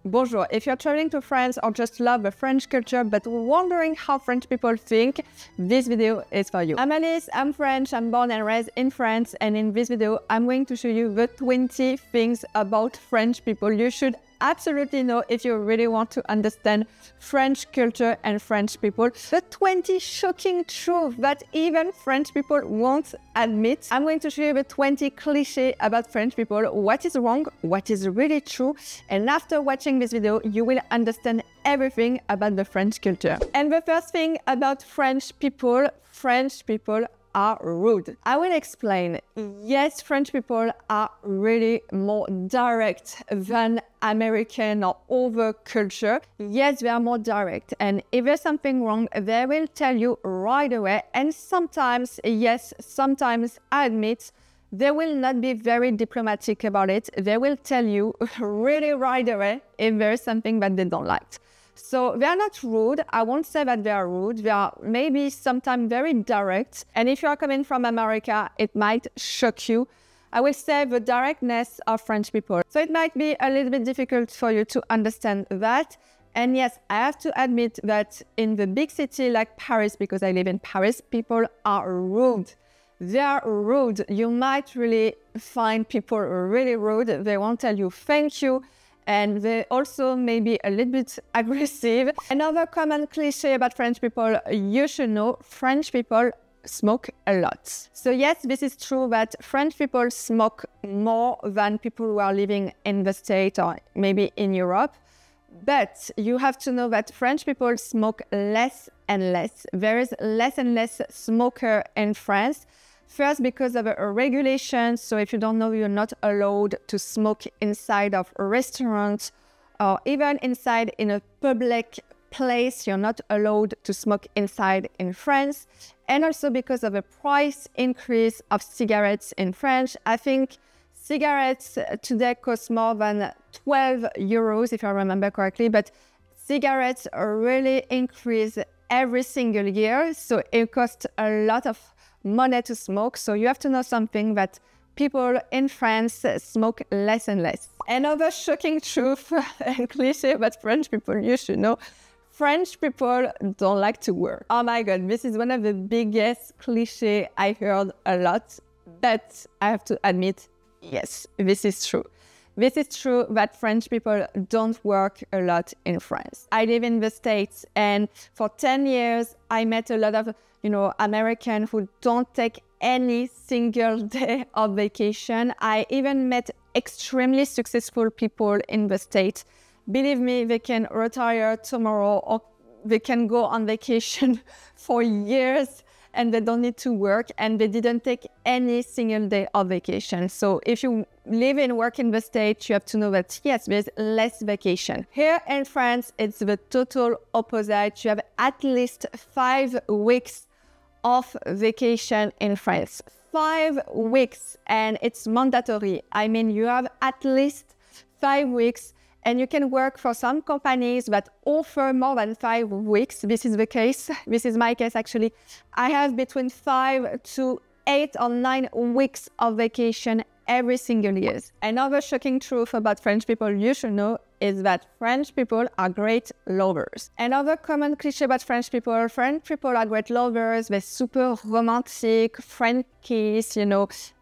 Bonjour. If you're traveling to France or just love the French culture but wondering how French people think, this video is for you. I'm Alice, I'm French, I'm born and raised in France, and in this video I'm going to show you the 20 things about French people you should absolutely know if you really want to understand French culture and French people. The 20 shocking truths that even French people won't admit. I'm going to show you the 20 clichés about French people, what is wrong, what is really true, and after watching this video, you will understand everything about the French culture. And the first thing about French people are rude. I will explain. Yes, French people are really more direct than American or other culture. Yes, they are more direct. And if there's something wrong, they will tell you right away. And sometimes, yes, sometimes I admit, they will not be very diplomatic about it. They will tell you really right away if there is something that they don't like. So they are not rude. I won't say that they are rude. They are maybe sometimes very direct. And if you are coming from America, it might shock you. I will say the directness of French people. So it might be a little bit difficult for you to understand that. And yes, I have to admit that in the big city like Paris, because I live in Paris, people are rude. They are rude. You might really find people really rude. They won't tell you thank you. And they also may be a little bit aggressive. Another common cliche about French people, you should know, French people smoke a lot. So yes, this is true that French people smoke more than people who are living in the States or maybe in Europe. But you have to know that French people smoke less and less. There is less and less smoker in France. First, because of a regulation. So if you don't know, you're not allowed to smoke inside of a restaurant or even inside in a public place. You're not allowed to smoke inside in France. And also because of a price increase of cigarettes in France. I think cigarettes today cost more than 12 euros, if I remember correctly. But cigarettes really increase every single year. So it costs a lot of money to smoke. So you have to know something that people in France smoke less and less. Another shocking truth and cliche about French people you should know, French people don't like to work. Oh my God, this is one of the biggest cliches I heard a lot, but I have to admit, yes, this is true. This is true that French people don't work a lot in France. I live in the States, and for 10 years, I met a lot of, Americans who don't take any single day of vacation. I even met extremely successful people in the States. Believe me, they can retire tomorrow or they can go on vacation for years and they don't need to work, and they didn't take any single day of vacation. So if you live and work in the States, you have to know that yes, there's less vacation. Here in France, it's the total opposite. You have at least 5 weeks of vacation in France. 5 weeks, and it's mandatory. I mean, you have at least 5 weeks. And you can work for some companies that offer more than 5 weeks. This is the case. This is my case, actually. I have between 5 to 8 or 9 weeks of vacation every single year. Another shocking truth about French people you should know is that French people are great lovers. Another common cliche about French people are great lovers. They're super romantic, French kiss,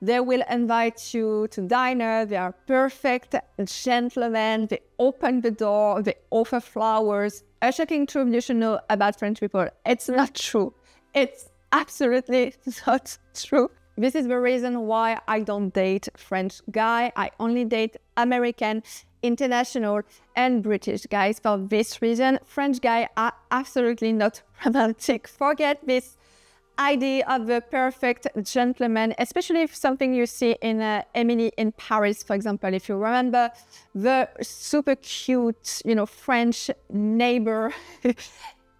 They will invite you to dinner. They are perfect gentlemen. They open the door. They offer flowers. A shocking truth you should know about French people. It's not true. It's absolutely not true. This is the reason why I don't date French guy. I only date American, international, and British guys. For this reason, French guys are absolutely not romantic. Forget this idea of the perfect gentleman, especially if something you see in Emily in Paris, for example. If you remember the super cute, French neighbor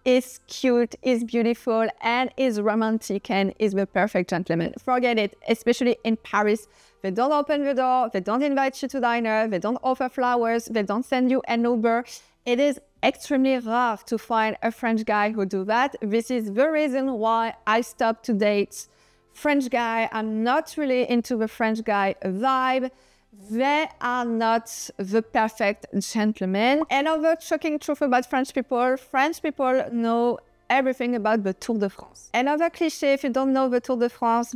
is cute, is beautiful, and is romantic, and is the perfect gentleman. Forget it, especially in Paris. They don't open the door, they don't invite you to dinner, they don't offer flowers, they don't send you an Uber. It is extremely rare to find a French guy who do that. This is the reason why I stopped to date French guy. I'm not really into the French guy vibe. They are not the perfect gentlemen. Another shocking truth about French people know everything about the Tour de France. Another cliche, if you don't know the Tour de France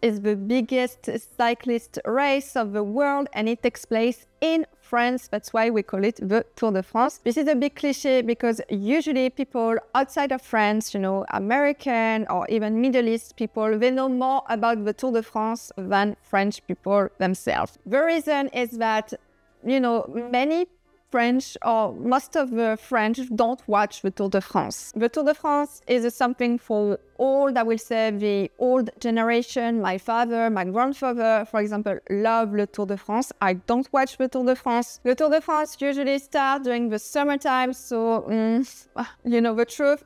is the biggest cyclist race of the world and it takes place in France. That's why we call it the Tour de France. This is a big cliche because usually people outside of France, you know, American or even Middle East people, they know more about the Tour de France than French people themselves. The reason is that, you know, many French or most of the French don't watch the Tour de France. The Tour de France is something for old, I will say, the old generation. My father, my grandfather, for example, love the Tour de France. I don't watch the Tour de France. The Tour de France usually starts during the summertime, so, you know the truth.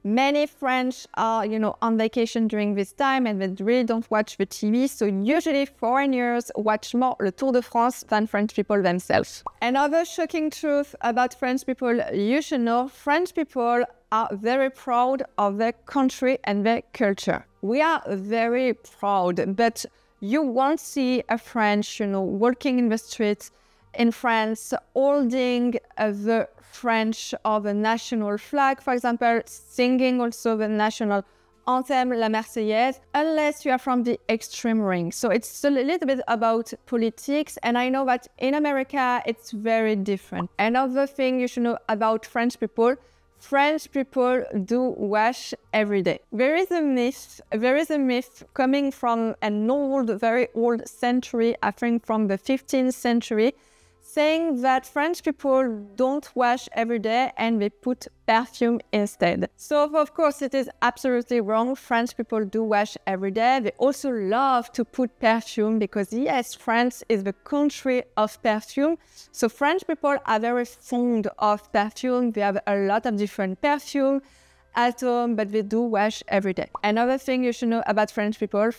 Many French are, you know, on vacation during this time and they really don't watch the TV. So usually foreigners watch more the Tour de France than French people themselves. Another shocking truth about French people, you should know, French people are very proud of their country and their culture. We are very proud, but you won't see a French, you know, walking in the streets in France, holding the French or the national flag, for example, singing also the national anthem, La Marseillaise, unless you are from the extreme ring. So it's a little bit about politics, and I know that in America, it's very different. Another thing you should know about French people do wash every day. There is a myth coming from an old, very old century, I think from the 15th century, saying that French people don't wash every day and they put perfume instead. So of course it is absolutely wrong. French people do wash every day. They also love to put perfume because yes, France is the country of perfume. So French people are very fond of perfume. They have a lot of different perfume at home, but they do wash every day. Another thing you should know about French people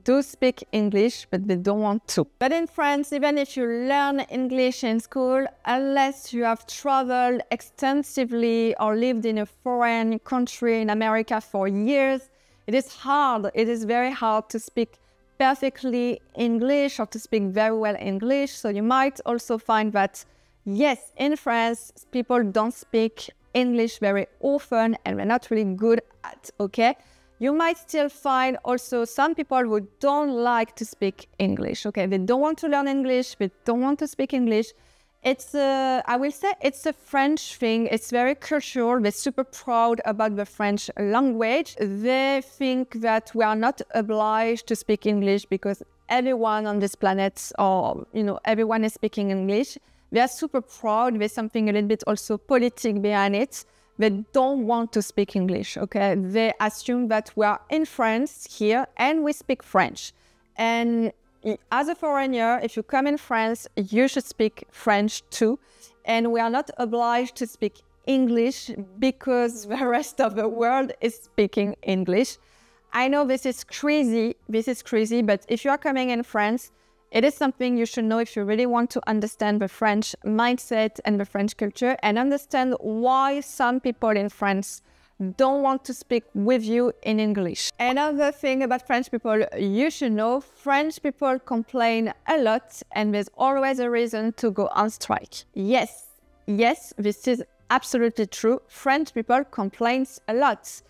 do speak English, but they don't want to. But in France, even if you learn English in school, unless you have traveled extensively or lived in a foreign country in America for years, it is very hard to speak perfectly English or to speak very well English. So you might also find that, yes, in France, people don't speak English very often and we're not really good at, okay? You might still find also some people who don't like to speak English, okay? They don't want to learn English, they don't want to speak English. It's, I will say it's a French thing. It's very cultural. They're super proud about the French language. They think that we are not obliged to speak English because everyone on this planet or, you know, everyone is speaking English. They are super proud. There's something a little bit also politic behind it. They don't want to speak English, okay? They assume that we are in France here and we speak French. And as a foreigner, if you come in France, you should speak French too. And we are not obliged to speak English because the rest of the world is speaking English. I know this is crazy, but if you are coming in France, it is something you should know if you really want to understand the French mindset and the French culture and understand why some people in France don't want to speak with you in English. Another thing about French people you should know, French people complain a lot and there's always a reason to go on strike. Yes, this is absolutely true. French people complain a lot,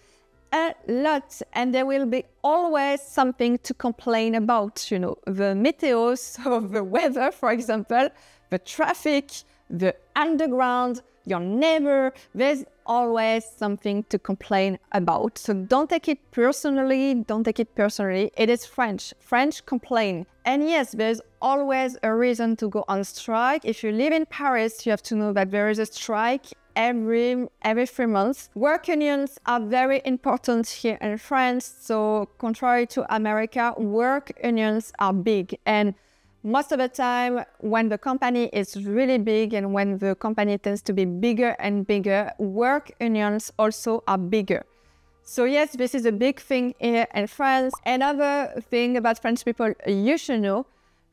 and there will be always something to complain about, you know, the meteo, so the weather, for example, the traffic, the underground, your neighbor, there's always something to complain about. So don't take it personally, it is French. French complain. And yes, there's always a reason to go on strike. If you live in Paris, you have to know that there is a strike every 3 months. Work unions are very important here in France. So contrary to America, work unions are big. And most of the time, when the company is really big and when the company tends to be bigger and bigger, work unions also are bigger. So yes, this is a big thing here in France. Another thing about French people you should know,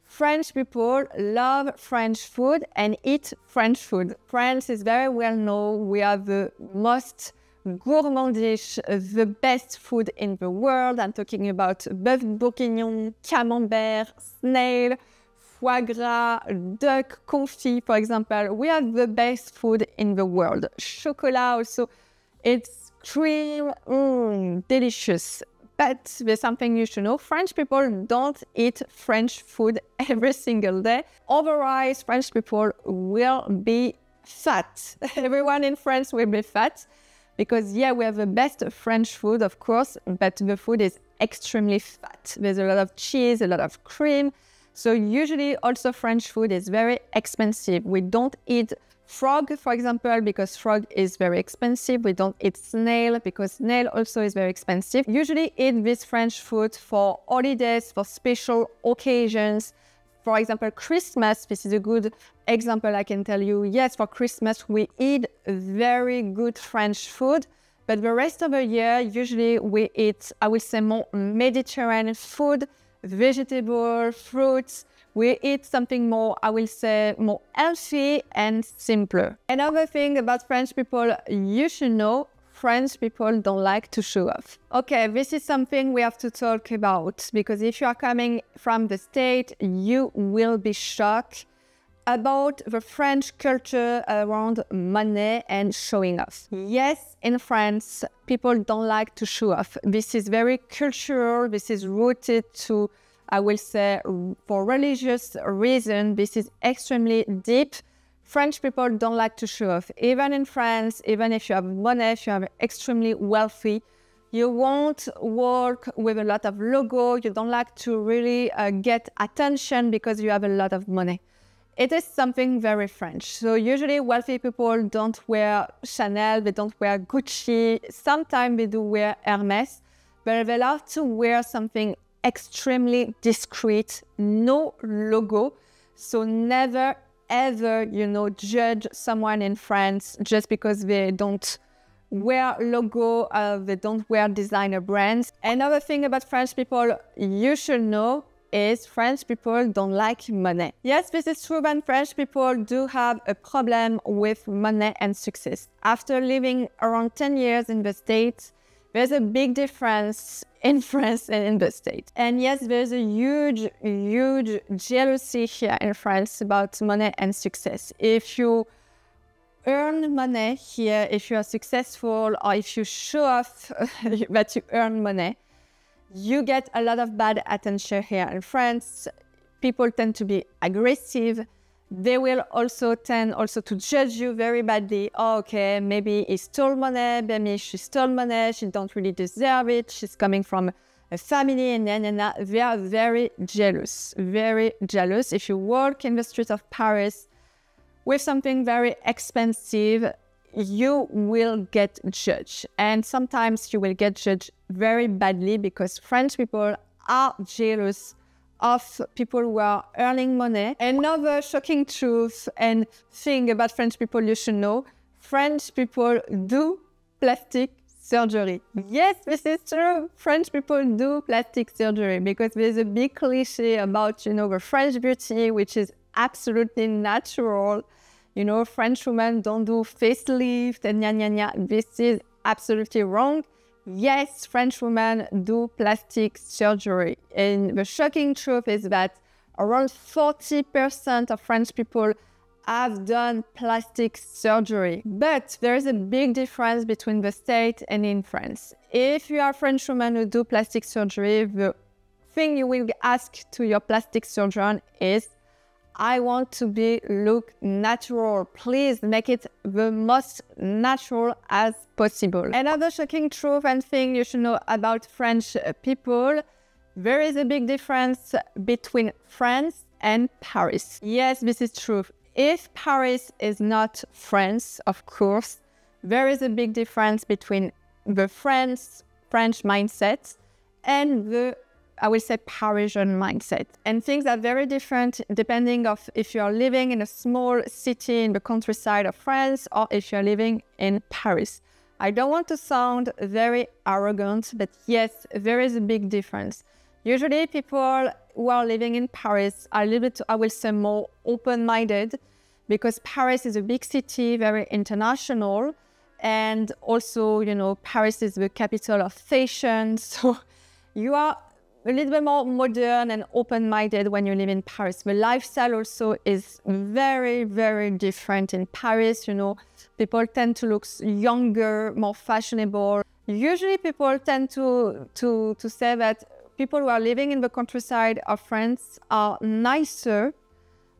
French people love French food and eat French food. France is very well known. We are the most gourmandish, the best food in the world. I'm talking about bœuf bourguignon, camembert, snail, foie gras, duck confit, for example. We have the best food in the world. Chocolat also, it's cream, delicious. But there's something you should know. French people don't eat French food every single day. Otherwise, French people will be fat. Everyone in France will be fat because, yeah, we have the best French food, of course, but the food is extremely fat. There's a lot of cheese, a lot of cream. So usually also French food is very expensive. We don't eat frog, for example, because frog is very expensive. We don't eat snail because snail also is very expensive. Usually eat this French food for holidays, for special occasions. For example, Christmas, this is a good example I can tell you. Yes, for Christmas, we eat very good French food, but the rest of the year, usually we eat, I will say, more Mediterranean food, vegetable, fruits. We eat something more, I will say, more healthy and simpler. Another thing about French people you should know, French people don't like to show off. Okay, this is something we have to talk about because if you are coming from the States, you will be shocked about the French culture around money and showing off. Yes, in France, people don't like to show off. This is very cultural. This is rooted to, I will say, for religious reason. This is extremely deep. French people don't like to show off. Even in France, even if you have money, if you are extremely wealthy, you won't work with a lot of logo. You don't like to really get attention because you have a lot of money. It is something very French. So usually wealthy people don't wear Chanel, they don't wear Gucci. Sometimes they do wear Hermes, but they love to wear something extremely discreet, no logo. So never ever, judge someone in France just because they don't wear logo, they don't wear designer brands. Another thing about French people you should know is French people don't like money. Yes, this is true, and French people do have a problem with money and success. After living around 10 years in the States, there's a big difference in France and in the States. And yes, there's a huge jealousy here in France about money and success. If you earn money here, if you are successful, or if you show off that you earn money, you get a lot of bad attention here in France. People tend to be aggressive. They will also tend to judge you very badly. Oh, okay, maybe he stole money, maybe she stole money, she don't really deserve it, she's coming from a family, and they are very jealous, very jealous. If you walk in the streets of Paris with something very expensive, you will get judged. And sometimes you will get judged very badly because French people are jealous of people who are earning money. Another shocking truth and thing about French people you should know, French people do plastic surgery. Yes, this is true. French people do plastic surgery because there's a big cliche about, the French beauty, which is absolutely natural. French women don't do facelift and This is absolutely wrong. Yes, French women do plastic surgery. And the shocking truth is that around 40% of French people have done plastic surgery. But there is a big difference between the States and in France. If you are a French woman who do plastic surgery, the thing you will ask to your plastic surgeon is, I want to look natural. Please make it the most natural as possible. Another shocking truth and thing you should know about French people, there is a big difference between France and Paris. Yes, this is true. If Paris is not France, of course, there is a big difference between the French mindset and the, I will say, Parisian mindset. And things are very different depending of if you are living in a small city in the countryside of France or if you're living in Paris. I don't want to sound very arrogant, but yes, there is a big difference. Usually people who are living in Paris are a little bit, I will say, more open-minded because Paris is a big city, very international. And also, Paris is the capital of fashion. So you are a little bit more modern and open-minded when you live in Paris. The lifestyle also is very, very different in Paris. You know, people tend to look younger, more fashionable. Usually people tend to say that people who are living in the countryside of France are nicer,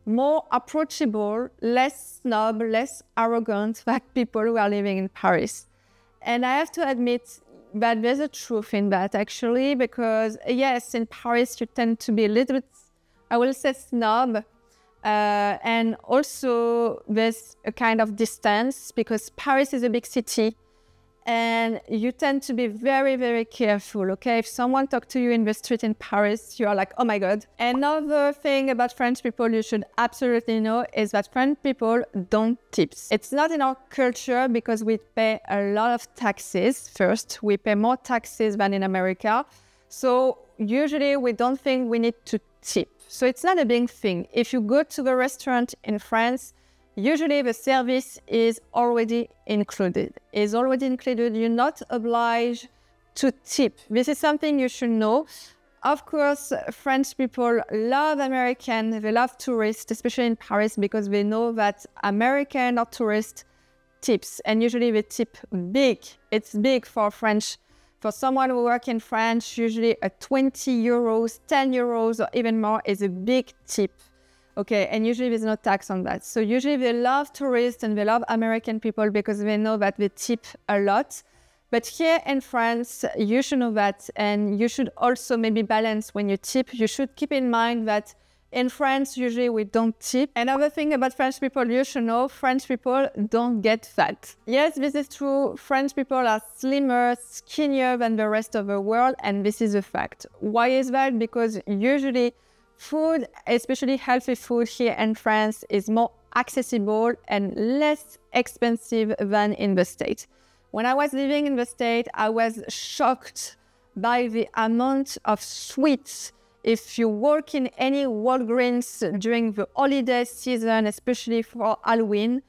more approachable, less snob, less arrogant than people who are living in Paris. And I have to admit that there's a truth in that, actually, because yes, in Paris you tend to be a little bit, I will say, snob. And also there's a kind of distance because Paris is a big city. And you tend to be very, very careful, okay? If someone talks to you in the street in Paris, you are like, oh my God. Another thing about French people you should absolutely know is that French people don't tip. It's not in our culture because we pay a lot of taxes. First, we pay more taxes than in America. So usually we don't think we need to tip. So it's not a big thing. If you go to the restaurant in France, usually the service is already included. You're not obliged to tip. This is something you should know. Of course, French people love Americans. They love tourists, especially in Paris, because they know that American or tourist tips. And usually they tip big. It's big for French. For someone who works in France, usually a 20 euros, 10 euros, or even more is a big tip. Okay, and usually there's no tax on that. So usually they love tourists and they love American people because they know that they tip a lot. But here in France, you should know that, and you should also maybe balance when you tip. You should keep in mind that in France, usually we don't tip. Another thing about French people you should know, French people don't get fat. Yes, this is true. French people are slimmer, skinnier than the rest of the world, and this is a fact. Why is that? Because usually food, especially healthy food here in France, is more accessible and less expensive than in the States. When I was living in the States, I was shocked by the amount of sweets. If you work in any Walgreens during the holiday season, especially for Halloween,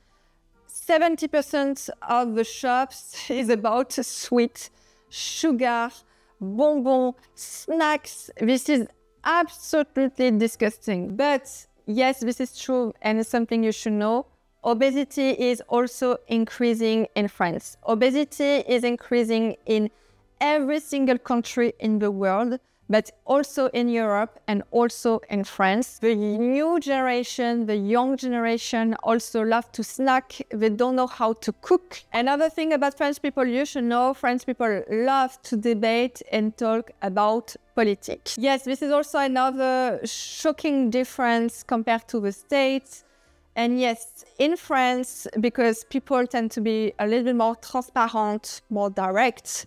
70% of the shops is about sweet, sugar, bonbons, snacks. This is absolutely disgusting. But yes, this is true and it's something you should know. Obesity is also increasing in France. Obesity is increasing in every single country in the world, but also in Europe and also in France. The new generation, the young generation also love to snack. They don't know how to cook. Another thing about French people you should know, French people love to debate and talk about politics. Yes, this is also another shocking difference compared to the States. And yes, in France, because people tend to be a little bit more transparent, more direct,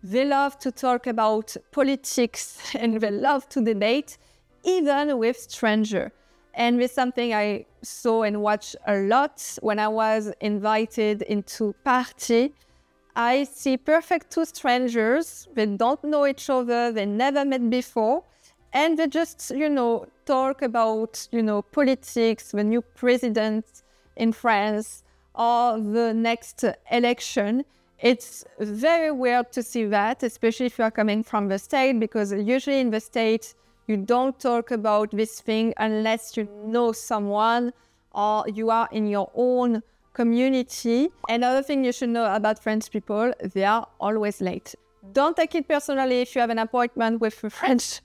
they love to talk about politics and they love to debate, even with strangers. And it's something I saw and watched a lot when I was invited into party. I see perfect two strangers. They don't know each other. They never met before. And they just, talk about, politics, the new president in France, or the next election. It's very weird to see that, especially if you are coming from the States, because usually in the States, you don't talk about this thing unless you know someone or you are in your own community. Another thing you should know about French people, they are always late. Don't take it personally if you have an appointment with a French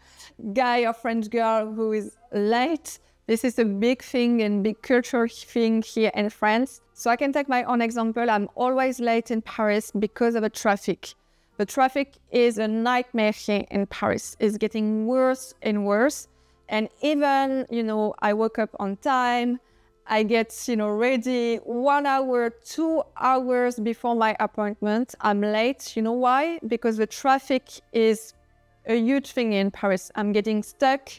guy or French girl who is late. This is a big thing and big cultural thing here in France. So I can take my own example. I'm always late in Paris because of the traffic. The traffic is a nightmare here in Paris. It's getting worse and worse. And even, I woke up on time. I get, ready 1 hour, 2 hours before my appointment. I'm late. You know why? Because the traffic is a huge thing in Paris. I'm getting stuck.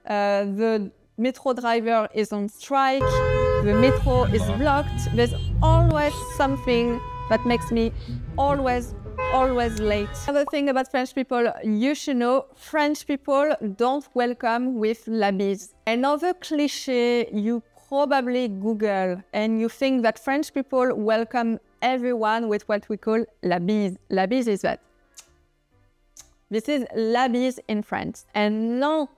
The metro driver is on strike. The metro is blocked. There's always something that makes me always late. Another thing about French people, you should know, French people don't welcome with la bise. Another cliche you probably Google and you think that French people welcome everyone with what we call la bise. La bise is that. This is lais in France. And no,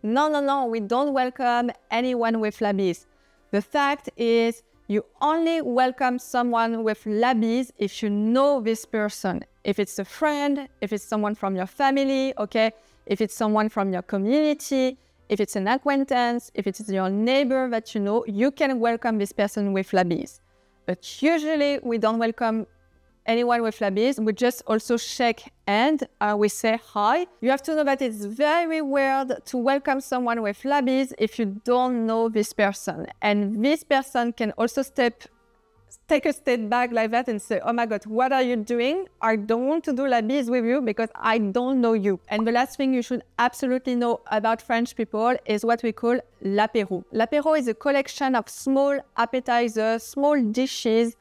we don't welcome anyone with lais. The fact is, you only welcome someone with lais if you know this person. If it's a friend, if it's someone from your family, okay? If it's someone from your community, if it's an acquaintance, if it's your neighbor that you know, you can welcome this person with lais. But usually we don't welcome anyone with lais. We just also shake hand, we say hi. You have to know that it's very weird to welcome someone with lais if you don't know this person. And this person can also take a step back like that and say, oh my God, what are you doing? I don't want to do lais with you because I don't know you. And the last thing you should absolutely know about French people is what we call l'apéro. L'apéro is a collection of small appetizers, small dishes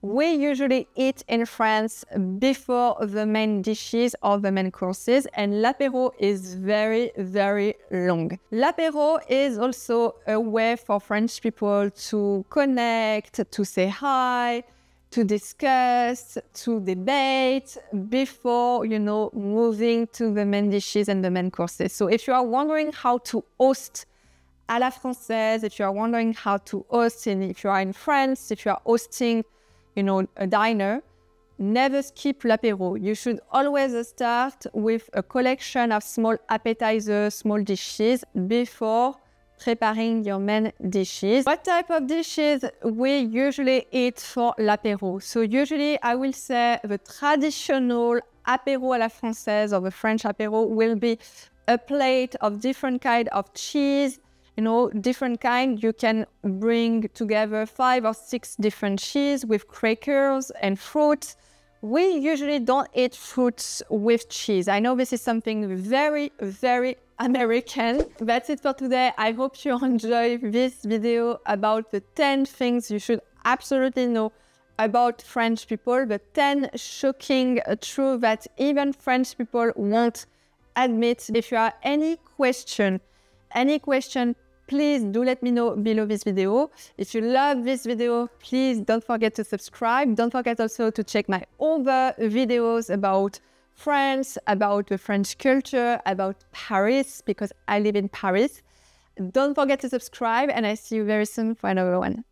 we usually eat in France before the main dishes or the main courses, and l'apéro is very, very long. L'apéro is also a way for French people to connect, to say hi, to discuss, to debate before, moving to the main dishes and the main courses. So if you are wondering how to host à la française, if you are wondering how to host, and if you are in France, if you are hosting a diner, never skip l'apéro. You should always start with a collection of small appetizers, small dishes before preparing your main dishes. What type of dishes we usually eat for l'apéro? So usually I will say the traditional apéro à la française or the French apéro will be a plate of different kind of cheese, different kind. You can bring together 5 or 6 different cheese with crackers and fruit. We usually don't eat fruits with cheese. I know this is something very, very American. That's it for today. I hope you enjoyed this video about the 10 things you should absolutely know about French people, the 10 shocking truths that even French people won't admit. If you have any question, please do let me know below this video. If you love this video, please don't forget to subscribe. Don't forget also to check my other videos about France, about the French culture, about Paris, because I live in Paris. Don't forget to subscribe, and I see you very soon for another one.